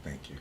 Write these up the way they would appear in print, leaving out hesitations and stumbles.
Thank you.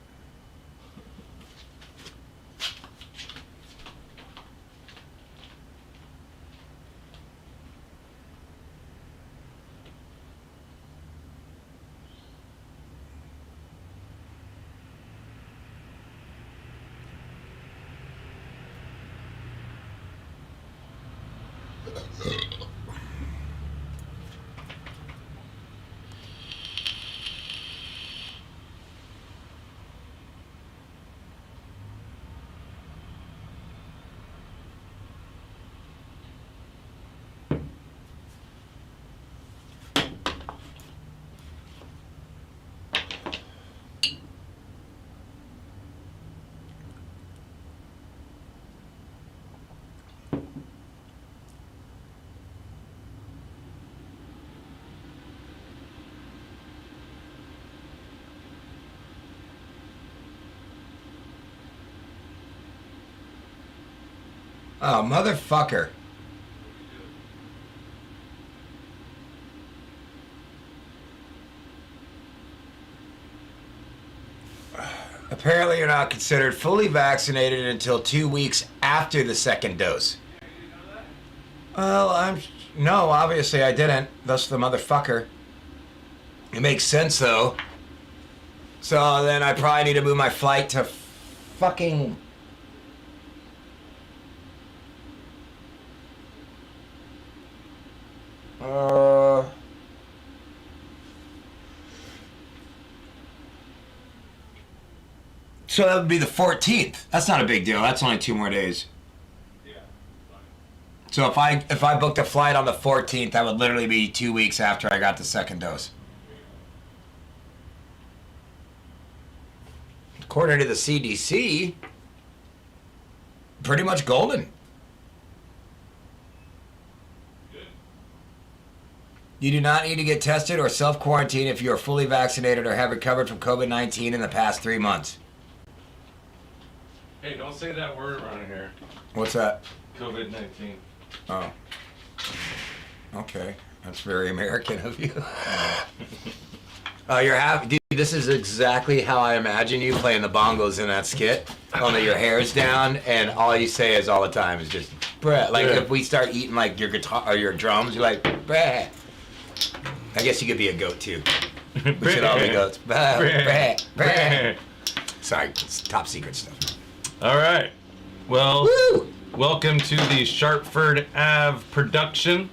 Oh, motherfucker. Apparently you're not considered fully vaccinated until 2 weeks after the second dose. Well, no, obviously I didn't. Thus the motherfucker. It makes sense, though. So then I probably need to move my flight to fucking... So that would be the 14th. That's not a big deal. That's only 2 more days. Yeah. So if I booked a flight on the 14th, that would literally be 2 weeks after I got the second dose. According to the CDC, pretty much golden. Good. You do not need to get tested or self-quarantine if you are fully vaccinated or have recovered from COVID-19 in the past 3 months. Hey, don't say that word around here. What's that? COVID-19. Oh. Okay. That's very American of you. You're happy. Dude, this is exactly how I imagine you playing the bongos in that skit. Only your hair's down and all you say is all the time is just, bruh. Like if we start eating like your guitar or your drums, you're like, bruh. I guess you could be a goat too. We should all be goats. Bruh, bruh. Sorry, it's top secret stuff. All right. Well, Woo! Welcome to the Sharpford Ave production.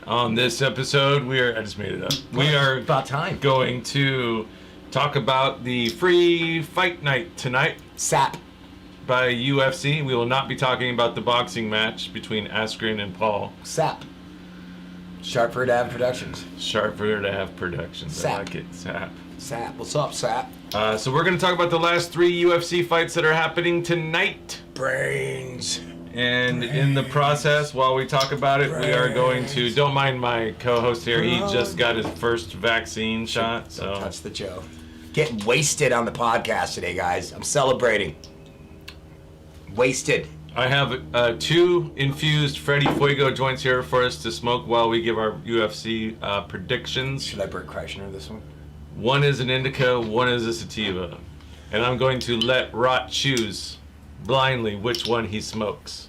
On this episode, I just made it up. We are about time going to talk about the free fight night tonight. SAP. By UFC. We will not be talking about the boxing match between Askren and Paul. SAP. Sharpford Ave Productions. Sharpford Ave Productions. SAP. I like it. SAP. SAP. What's up, SAP? So we're going to talk about the last 3 UFC fights that are happening tonight. Brains. And in the process, while we talk about it, we are going to... Don't mind my co-host here. He just got his first vaccine shot. So don't touch the Joe. Getting wasted on the podcast today, guys. I'm celebrating. Wasted. I have 2 infused Freddy Fuego joints here for us to smoke while we give our UFC predictions. Should I Bert Kreischer this one? One is an indica, one is a sativa. And I'm going to let Rot choose blindly which one he smokes.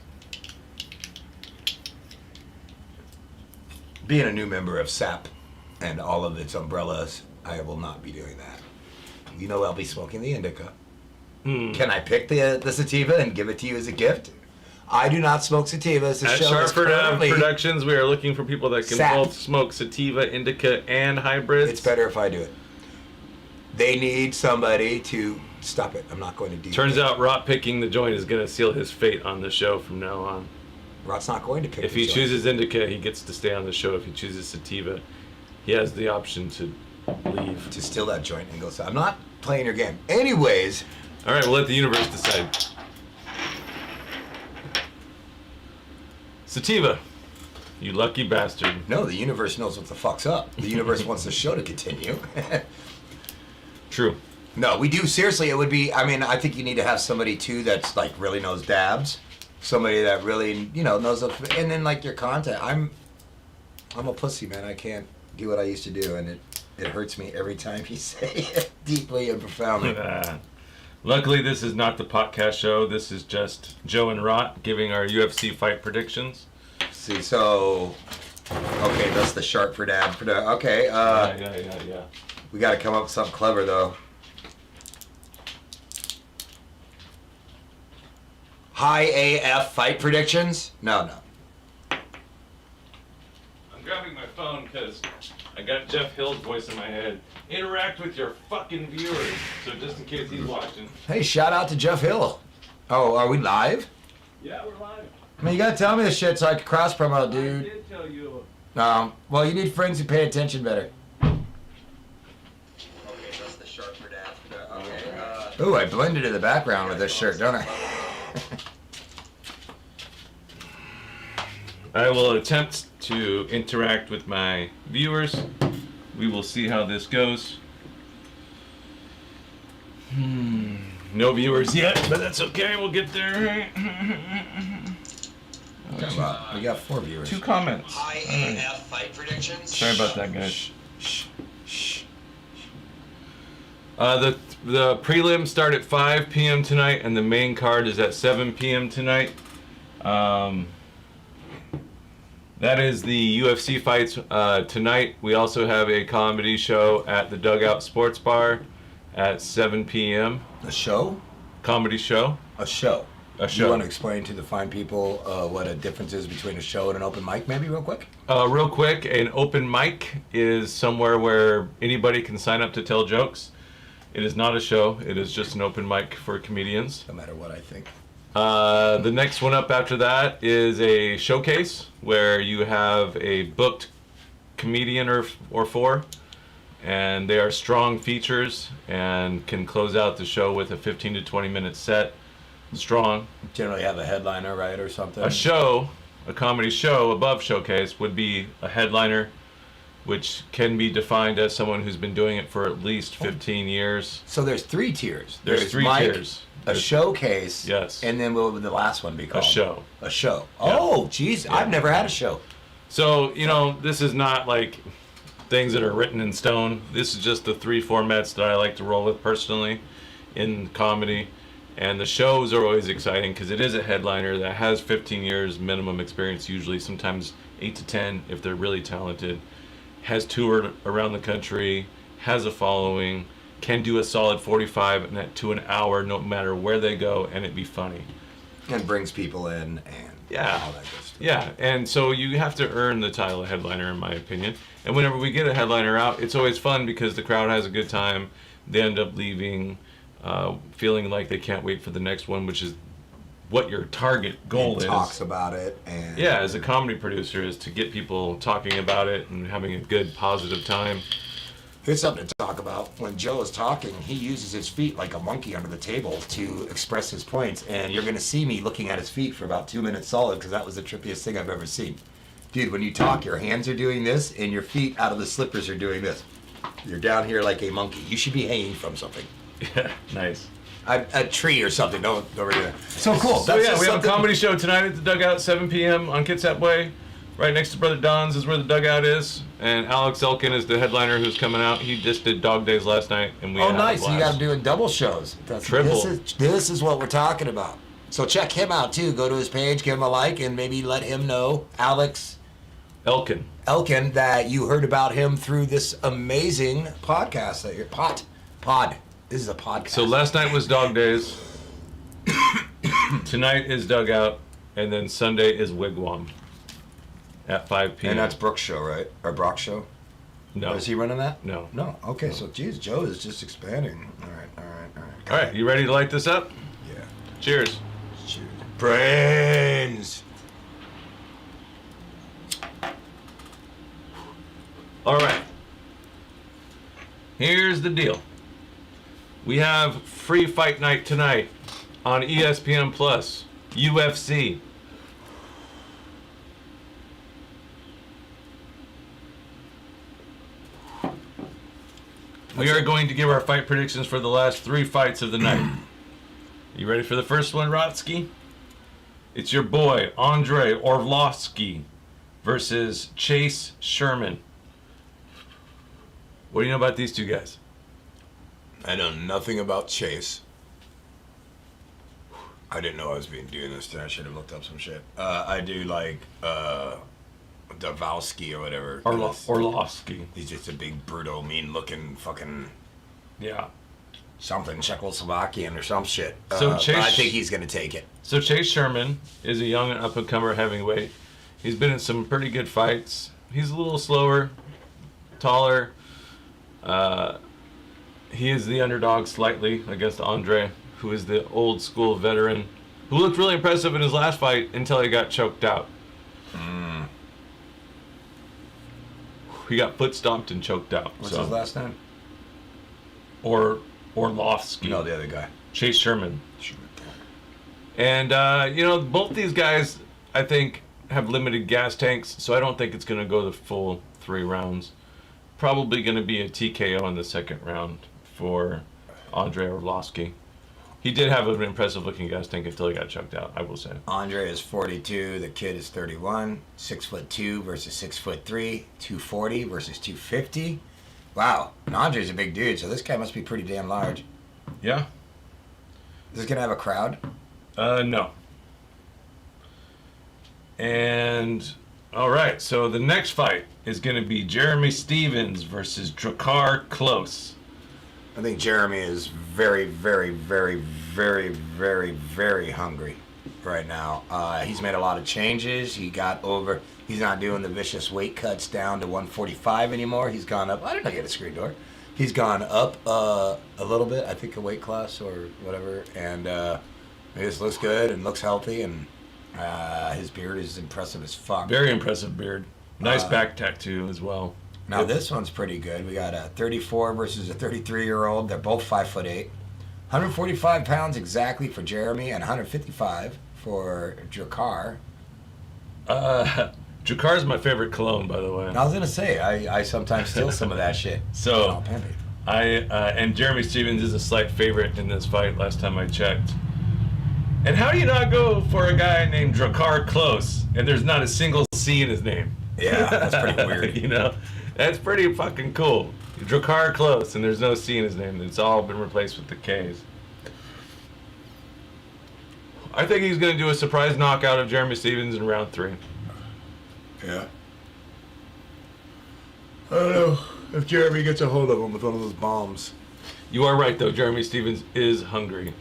Being a new member of SAP and all of its umbrellas, I will not be doing that. You know I'll be smoking the indica. Can I pick the sativa and give it to you as a gift? I do not smoke sativas. At Sharpford Ave Productions, we are looking for people that can both smoke sativa, indica, and hybrids. It's better if I do it. They need somebody to stop it. I'm not going to do it. Turns out Rot picking the joint is going to seal his fate on the show from now on. Rot's not going to pick If he chooses indica, he gets to stay on the show. If he chooses sativa, he has the option to leave. To steal that joint and go. So I'm not playing your game. Anyways. All right, we'll let the universe decide. Sativa, you lucky bastard. No, the universe knows what the fuck's up. The universe wants the show to continue. True. No, we do. Seriously, it would be, I think you need to have somebody, too, that's, like, really knows dabs. Somebody that really, knows, and then, like, your content. I'm a pussy, man. I can't do what I used to do, and It hurts me every time you say it, deeply and profoundly. Luckily, this is not the podcast show. This is just Joe and Rot giving our UFC fight predictions. See, so... Okay, that's the sharp for dad. Okay, Yeah. We got to come up with something clever, though. High AF fight predictions? No. I'm grabbing my phone because I got Jeff Hill's voice in my head. Interact with your fucking viewers. So just in case he's watching. Hey, shout out to Jeff Hill. Oh, are we live? Yeah, we're live. I mean, you gotta tell me this shit so I can cross promote, dude. I did tell you. Well, you need friends who pay attention better. Okay, that's the sharp for dad. Okay. Ooh, I blended in the background with this shirt, don't I? I will attempt to interact with my viewers. We will see how this goes. No viewers yet, but that's okay. We'll get there. We got 4 viewers. 2 comments. High AF fight predictions. Sorry about that, guys. The prelims start at 5 p.m. tonight, and the main card is at 7 p.m. tonight. That is the UFC fights tonight. We also have a comedy show at the Dugout Sports Bar at 7 p.m. A show? Comedy show. A show. A show. You want to explain to the fine people what a difference is between a show and an open mic, maybe, real quick? Real quick, an open mic is somewhere where anybody can sign up to tell jokes. It is not a show. It is just an open mic for comedians. No matter what I think. The next one up after that is a showcase where you have a booked comedian or 4, and they are strong features and can close out the show with a 15 to 20 minute set. Strong. Generally have a headliner, right, or something? A comedy show above showcase would be a headliner, which can be defined as someone who's been doing it for at least 15 years. So there's 3 tiers. There's 3 mic, tiers. A showcase. Yes. And then what would the last one be called? A show. A show. Yeah. Oh, geez. Yeah. I've never had a show. So, this is not like things that are written in stone. This is just the 3 formats that I like to roll with personally in comedy. And the shows are always exciting because it is a headliner that has 15 years minimum experience, usually, sometimes 8 to 10 if they're really talented, has toured around the country, has a following, can do a solid 45 to an hour no matter where they go, and it be funny. And brings people in and all that good stuff. Yeah, and so you have to earn the title of headliner, in my opinion. And whenever we get a headliner out, it's always fun because the crowd has a good time. They end up leaving feeling like they can't wait for the next one, which is what your target goal is. Talks about it. And yeah, as a comedy producer, is to get people talking about it and having a good, positive time. Here's something to talk about. When Joe is talking, he uses his feet like a monkey under the table to express his points, and you're going to see me looking at his feet for about 2 minutes solid because that was the trippiest thing I've ever seen. Dude, when you talk, your hands are doing this, and your feet out of the slippers are doing this. You're down here like a monkey. You should be hanging from something. Yeah, nice. A tree or something. Don't over there. So cool. So yeah, we have a comedy show tonight at the Dugout, 7 p.m. on Kitsap Way. Right next to Brother Don's is where the Dugout is, and Alex Elkin is the headliner who's coming out. He just did Dog Days last night, and we had nice. a blast. You got to do double shows. Triple. This is what we're talking about. So check him out too. Go to his page, give him a like, and maybe let him know, Alex Elkin, that you heard about him through this amazing podcast that you're pod. This is a podcast. So last night was Dog Days. Tonight is Dugout, and then Sunday is Wigwam at 5 p.m. And that's Brooks' show, right? Or Brock's show? No. Or is he running that? No. No. Okay, so geez, Joe is just expanding. All right. All right, you ready to light this up? Yeah. Cheers. Cheers. Brains. All right. Here's the deal. We have free fight night tonight on ESPN Plus, UFC. We are going to give our fight predictions for the last 3 fights of the night. You ready for the first one, Rotsky? It's your boy, Andrei Orlovsky versus Chase Sherman. What do you know about these two guys? I know nothing about Chase. I didn't know I was doing this today. I should have looked up some shit. I do like Davowski or whatever. Orlovsky. He's just a big, brutal, mean-looking fucking Yeah. something Czechoslovakian or some shit. So Chase, but I think he's gonna take it. So Chase Sherman is a young and up-and-comer heavyweight. He's been in some pretty good fights. He's a little slower, taller. He is the underdog slightly against Andre, who is the old school veteran, who looked really impressive in his last fight until he got choked out. He got foot stomped and choked out. What's his last name? Orlovsky. No, the other guy. Chase Sherman. And, both these guys, I think, have limited gas tanks, so I don't think it's going to go the full 3 rounds. Probably going to be a TKO in the second round for Andre Orlovsky. He did have an impressive-looking gas tank until he got choked out, I will say. Andre is 42. The kid is 31. 6'2" versus 6'3". 240 versus 250. Wow. And Andre's a big dude, so this guy must be pretty damn large. Yeah. Is this gonna have a crowd? No. And, all right, so the next fight is going to be Jeremy Stevens versus Drakkar Klose. I think Jeremy is very, very, very, very, very, very hungry right now. He's made a lot of changes. He's not doing the vicious weight cuts down to 145 anymore. He's gone up. I didn't know you had a screen door. He's gone up a little bit, I think a weight class or whatever. And he just looks good and looks healthy. And his beard is impressive as fuck. Very impressive beard. Nice back tattoo as well. Now this one's pretty good. We got a 34 versus a 33-year-old. They're both 5'8", 145 pounds exactly for Jeremy, and 155 for Drakkar. Drakkar's my favorite cologne, by the way. I was gonna say I sometimes steal some of that shit. So and Jeremy Stevens is a slight favorite in this fight. Last time I checked. And how do you not go for a guy named Drakkar Klose and there's not a single C in his name? Yeah, that's pretty weird. That's pretty fucking cool. Drakkar Klose, and there's no C in his name. It's all been replaced with the K's. I think he's going to do a surprise knockout of Jeremy Stevens in round 3. Yeah. I don't know if Jeremy gets a hold of him with one of those bombs. You are right, though. Jeremy Stevens is hungry.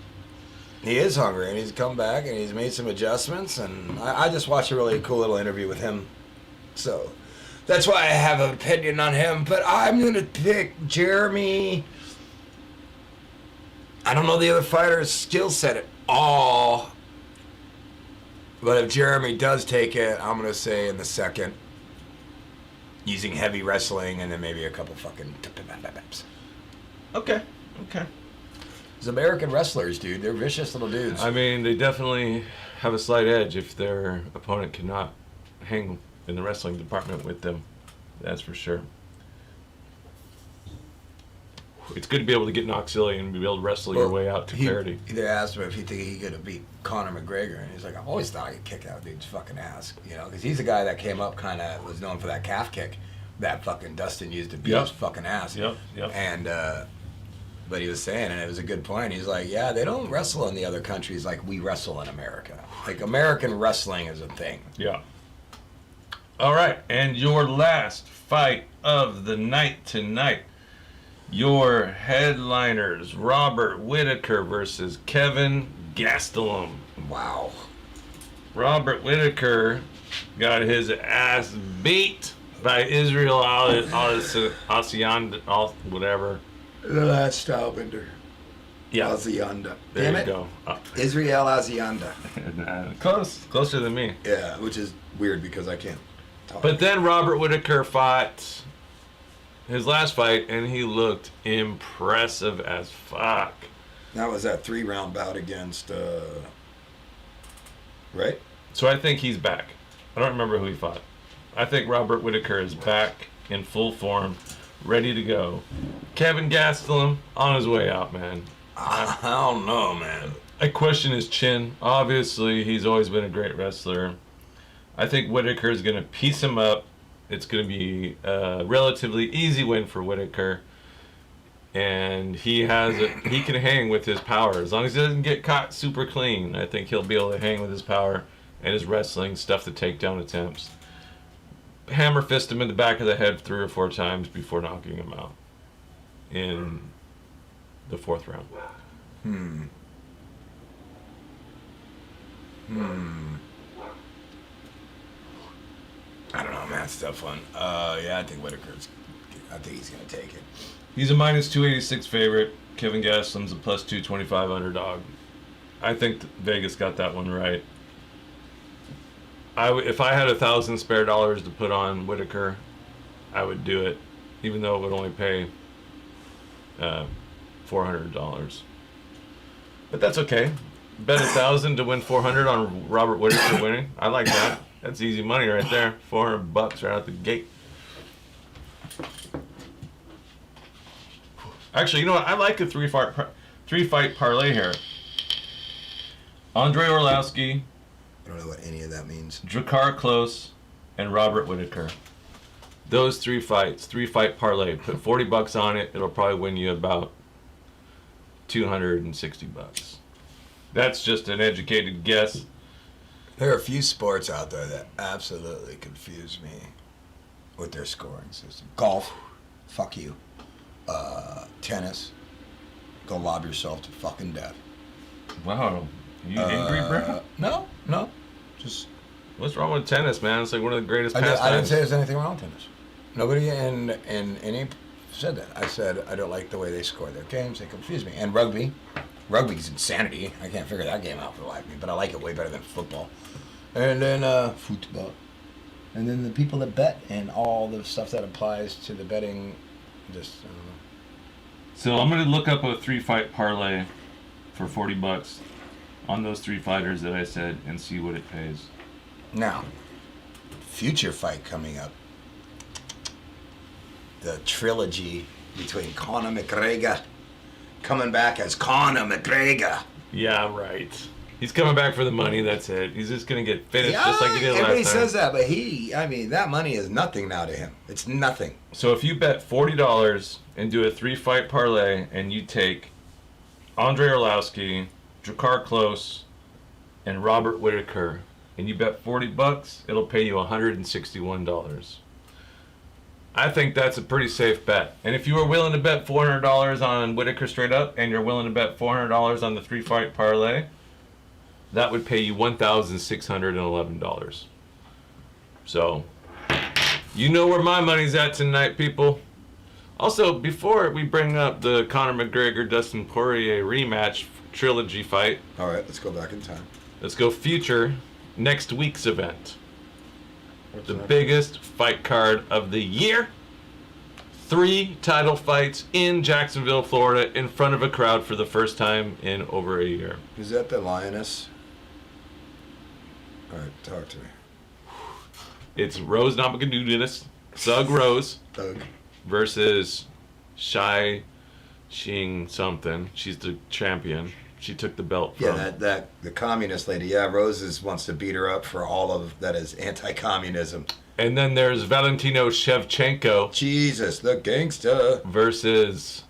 He is hungry, and he's come back, and he's made some adjustments, and I just watched a really cool little interview with him. So that's why I have an opinion on him, but I'm going to pick Jeremy. I don't know the other fighter's skill set at all, but if Jeremy does take it, I'm going to say in the second, using heavy wrestling and then maybe a couple fucking... Okay. These American wrestlers, dude, they're vicious little dudes. I mean, they definitely have a slight edge if their opponent cannot hang in the wrestling department with them. That's for sure. It's good to be able to get knocked silly and be able to wrestle your way out to parity. They asked him if he think he could have beat Conor McGregor, and he's like, I've always thought I could kick out dude's fucking ass, because he's the guy that came up was known for that calf kick that fucking Dustin used to beat his fucking ass. Yep. And but he was saying, and it was a good point, he's like, yeah, they don't wrestle in the other countries like we wrestle in America. Like, American wrestling is a thing. Yeah. All right, and your last fight of the night tonight. Your headliners, Robert Whittaker versus Kevin Gastelum. Wow. Robert Whittaker got his ass beat by Israel Adesanya, whatever. That's Stylebender. Yeah. Adesanya. There Damn you it. go. Israel Adesanya. Closer than me. Yeah, which is weird because I can't talk. But then Robert Whittaker fought his last fight, and he looked impressive as fuck. That was that 3-round bout against, right? So I think he's back. I don't remember who he fought. I think Robert Whittaker is back in full form, ready to go. Kevin Gastelum on his way out, man. I don't know, man. I question his chin. Obviously, he's always been a great wrestler. I think Whittaker is going to piece him up it's going to be a relatively easy win for Whitaker. And he can hang with his power. As long as he doesn't get caught super clean, I think he'll be able to hang with his power and his wrestling, stuff the takedown attempts. Hammer fist him in the back of the head 3 or 4 times before knocking him out in the 4th round. I don't know, man. It's tough one. Yeah, I think I think he's gonna take it. He's a minus 286 favorite. Kevin Gaslam's a plus 225 underdog. I think Vegas got that one right. If I had $1,000 spare dollars to put on Whitaker, I would do it, even though it would only pay $400. But that's okay. Bet $1,000 to win $400 on Robert Whitaker winning. I like that. That's easy money right there. $400 right out the gate. Actually, you know what? I like a three-fight parlay here. Andre Orlowski, I don't know what any of that means. Drakkar Klose, and Robert Whitaker. Those 3 fights, 3-fight parlay. Put $40 on it. It'll probably win you about $260. That's just an educated guess. There are a few sports out there that absolutely confuse me with their scoring system. Golf, fuck you. Tennis, go lob yourself to fucking death. Wow. You angry, bro? No. Just. What's wrong with tennis, man? It's like one of the greatest I didn't pastimes. say there's anything wrong with tennis. Nobody in any said that. I said I don't like the way they score their games. They confuse me. And rugby's insanity. I can't figure that game out for the life of me. But I like it way better than football. And then football. And then the people that bet and all the stuff that applies to the betting, just I don't know. So I'm gonna look up a 3-fight parlay for $40 on those 3 fighters that I said and see what it pays. Now, future fight coming up. The trilogy between Conor McGregor coming back as Conor McGregor. Yeah, right. He's coming back for the money, that's it. He's just gonna get finished just like he did everybody last time. says that, but that money is nothing now to him. It's nothing. So if you bet $40 and do a 3-fight parlay and you take Andre Orlowski, Drakkar Klose, and Robert Whitaker, and you bet $40, it'll pay you $161. I think that's a pretty safe bet. And if you were willing to bet $400 on Whitaker straight up, and you're willing to bet $400 on the 3-fight parlay, that would pay you $1,611. So, you know where my money's at tonight, people. Also, before we bring up the Conor McGregor-Dustin Poirier rematch trilogy fight, All right, let's go back in time. let's go future next week's event. The biggest fight card of the year. 3 title fights in Jacksonville, Florida, in front of a crowd for the first time in over a year. Is that the Lioness? All right, talk to me. It's Rose Namajunas, Sug Rose, Doug. versus Shai Xing something. She's the champion. She took the belt from... Yeah, that the communist lady. Yeah, Roses wants to beat her up for all of that is anti-communism. And then there's Valentino Shevchenko Jesus, the gangsta. versus...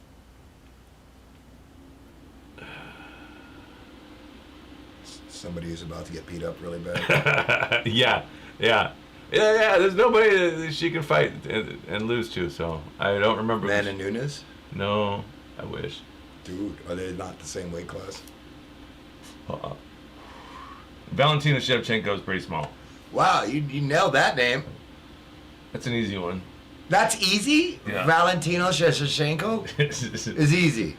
Somebody who's about to get beat up really bad. yeah. There's nobody that she can fight and lose to, so I don't remember. Man and Nunes? No, I wish. Dude, are they not the same weight class? Valentina Shevchenko is pretty small. Wow, you nailed that name. That's an easy one. That's easy? Yeah. Valentino Shevchenko is easy.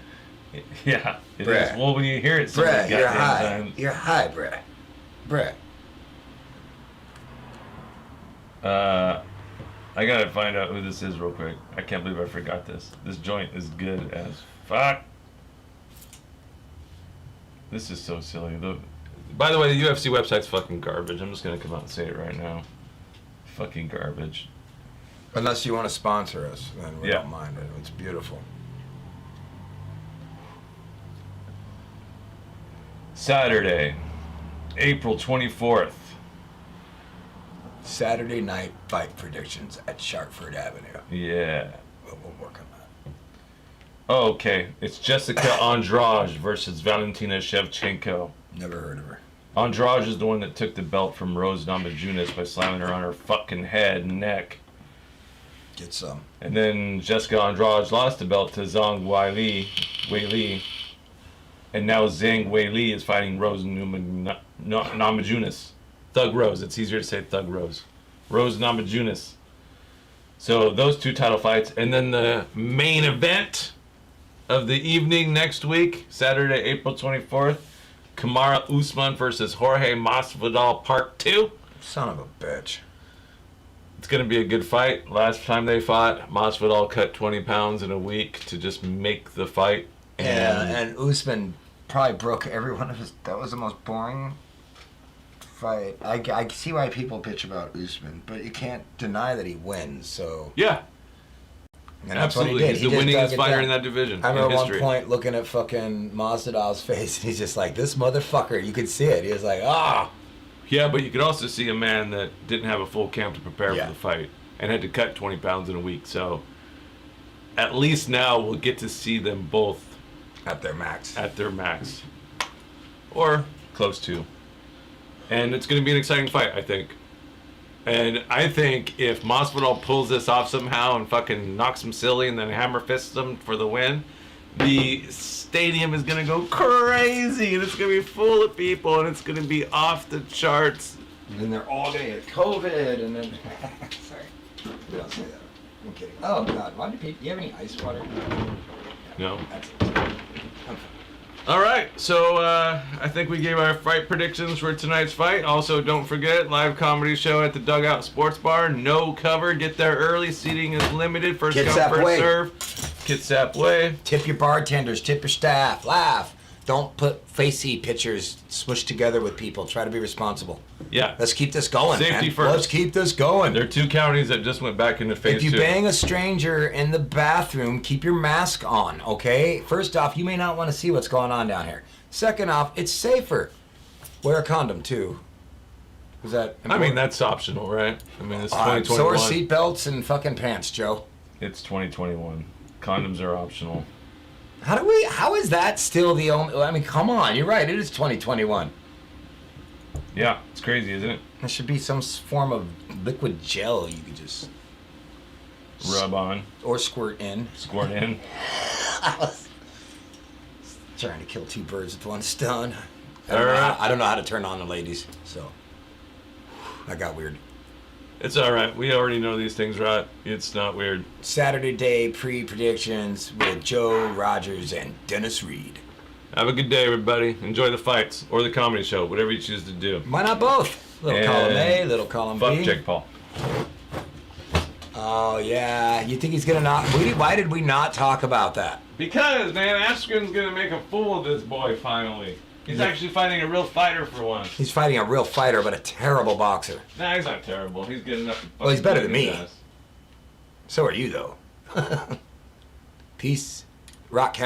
Yeah, it Brett. is. Well, when you hear it so Brett, many you're goddamn high. times. You're high, Brett. Brett. I gotta find out who this is real quick. I can't believe I forgot this. This joint is good as fuck. This is so silly. By the way, the UFC website's fucking garbage. I'm just gonna come out and say it right now. Fucking garbage. Unless you want to sponsor us, then we Yeah. don't mind it. It's beautiful. Saturday, April 24th. Saturday night fight predictions at Shartford Avenue. Yeah. We'll work on that. Oh, okay. It's Jessica Andrade versus Valentina Shevchenko. Never heard of her. Andrade is the one that took the belt from Rose Namajunas by slamming her on her fucking head and neck. Get some. And then Jessica Andrade lost the belt to Zhang Weili. And now Zhang Weili is fighting Rose Namajunas. Thug Rose. It's easier to say Thug Rose. Rose Namajunas. So those two title fights. And then the main event of the evening next week, Saturday, April 24th, Kamaru Usman versus Jorge Masvidal Part 2. Son of a bitch. It's going to be a good fight. Last time they fought, Masvidal cut 20 pounds in a week to just make the fight. And Usman probably broke every one of his... That was the most boring fight. I see why people bitch about Usman, but you can't deny that he wins, so... Yeah. And that's absolutely. what he did. He's the just winningest dug it fighter down. in that division. I remember in at history. one point looking at fucking Masvidal's face, and he's just like, this motherfucker, you could see it. He was like, ah. Yeah, but you could also see a man that didn't have a full camp to prepare for the fight and had to cut 20 pounds in a week. So at least now we'll get to see them both At their max. Or close to. And it's going to be an exciting fight, I think. And I think if Masvidal pulls this off somehow and fucking knocks him silly and then hammer fists him for the win, the stadium is going to go crazy and it's going to be full of people and it's going to be off the charts. And then they're all going to get COVID, and then... Sorry. Don't say that. I'm kidding. Oh, God. Why do you have any ice water? No. That's it. I'm fine. All right, so I think we gave our fight predictions for tonight's fight. Also, don't forget, live comedy show at the Dugout Sports Bar. No cover. Get there early. Seating is limited. First come, Kitsap first way. serve. Kitsap Way. Tip your bartenders. Tip your staff. Laugh. Don't put facey pictures smushed together with people. Try to be responsible. Yeah. Let's keep this going, Safety man. first. Let's keep this going. There are 2 counties that just went back into phase If you 2. bang a stranger in the bathroom, keep your mask on, okay? First off, you may not want to see what's going on down here. Second off, it's safer. Wear a condom, too. Is that important? I mean, that's optional, right? I mean, it's So are 2021. seatbelts and fucking pants, Joe. It's 2021. Condoms are optional. How is that still the only... I mean, come on. You're right. It is 2021. Yeah, it's crazy, isn't it? There should be some form of liquid gel you could just... Rub on, Or squirt in. squirt in. I was trying to kill 2 birds with one stone. I Alright. don't know how to turn on the ladies, so... That got weird. It's all right. We already know these things, right? It's not weird. Saturday day pre-predictions with Joe Rogers and Dennis Reed. Have a good day, everybody. Enjoy the fights or the comedy show, whatever you choose to do. Why not both? Little And column A, little column Fuck B. Jake Paul. Oh, yeah. You think he's going to not... Why did we not talk about that? Because, man, Askren's gonna make a fool of this boy finally. He's Yeah. actually fighting a real fighter for once. He's fighting a real fighter, but a terrible boxer. Nah, he's not terrible. He's good enough to Well, he's fucking better beat than his me. ass. So are you, though. Peace. Rock